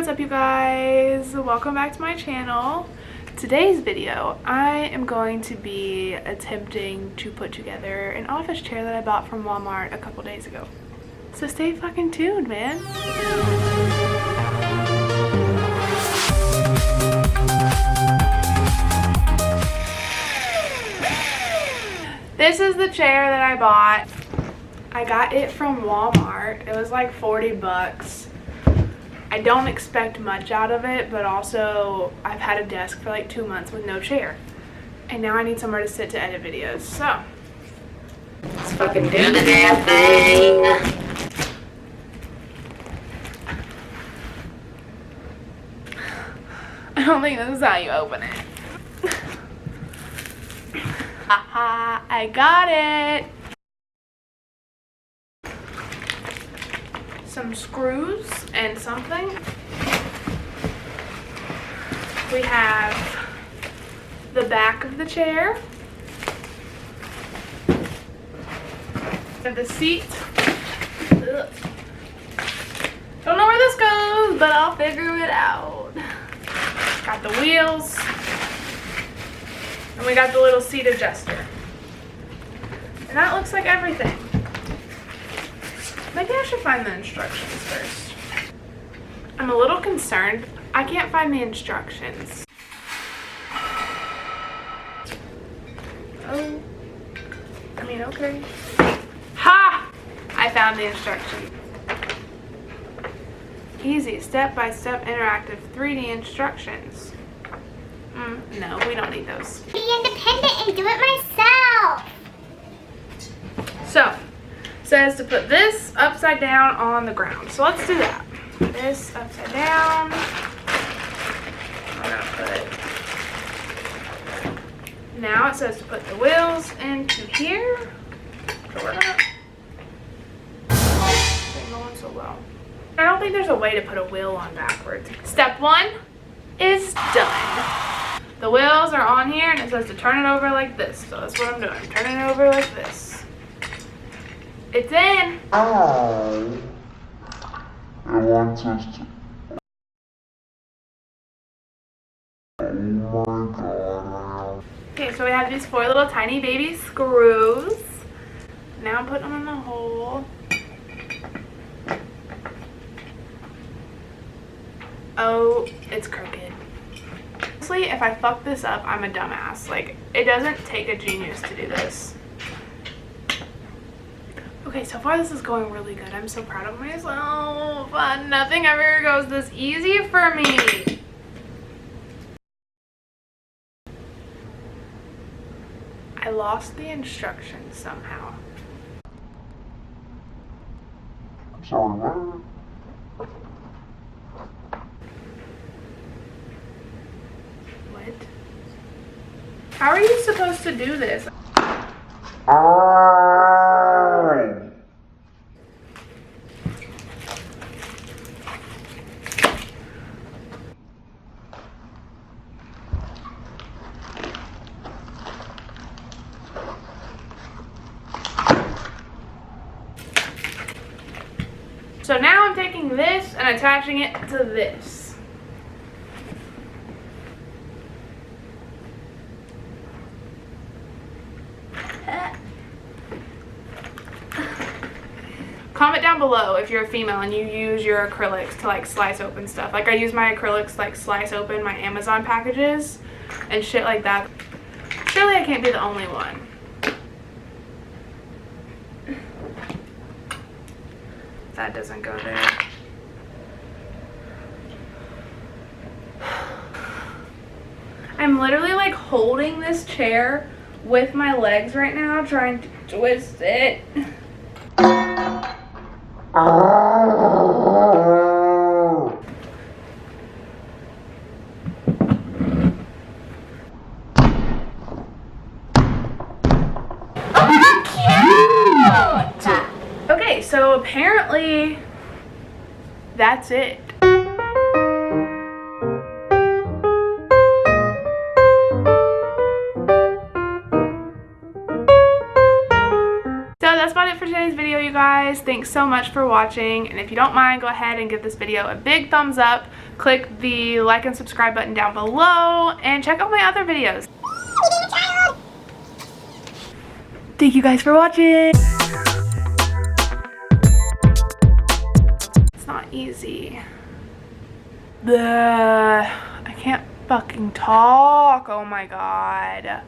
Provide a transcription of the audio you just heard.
What's up, you guys? Welcome back to my channel. Today's video, I am going to be attempting to put together an office chair that I bought from Walmart a couple days ago. So stay fucking tuned, man. This is the chair that I bought. I got it from Walmart. It was like 40 bucks. I don't expect much out of it, but also I've had a desk for like 2 months with no chair. And now I need somewhere to sit to edit videos, so let's fucking do the damn thing. I don't think this is how you open it. Haha, I got it. Some screws and something. We have the back of the chair. And the seat. Ugh. Don't know where this goes, but I'll figure it out. Got the wheels. And we got the little seat adjuster. And that looks like everything. Maybe I should find the instructions first. I'm a little concerned. I can't find the instructions. Oh. I mean, okay. Ha! I found the instructions. Easy, step-by-step interactive 3D instructions. No, we don't need those. Be independent and do it myself. So, says to put this upside down on the ground. So let's do that. This upside down. We're gonna put it. Now it says to put the wheels into here. So we're gonna. It's going so well. I don't think there's a way to put a wheel on backwards. Step 1 is done. The wheels are on here and it says to turn it over like this. So that's what I'm doing. I'm turning it over like this. It's in. I want us to. Oh my god. Okay, so we have these 4 little tiny baby screws. Now I'm putting them in the hole. Oh, it's crooked. Honestly, if I fuck this up, I'm a dumbass. Like, it doesn't take a genius to do this. Okay, so far this is going really good. I'm so proud of myself. Nothing ever goes this easy for me. I lost the instructions somehow. I'm sorry, what? What? How are you supposed to do this? So now I'm taking this and attaching it to this. Comment down below if you're a female and you use your acrylics to like slice open stuff. Like I use my acrylics to like slice open my Amazon packages and shit like that. Surely I can't be the only one. That doesn't go there. I'm literally like holding this chair with my legs right now, trying to twist it. Okay, so apparently that's it. that's about it for today's video, you guys. Thanks so much for watching, and if you don't mind, go ahead and give this video a big thumbs up. click the like and subscribe button down below and check out my other videos. Thank you guys for watching. It's not easy. I can't fucking talk. Oh my god.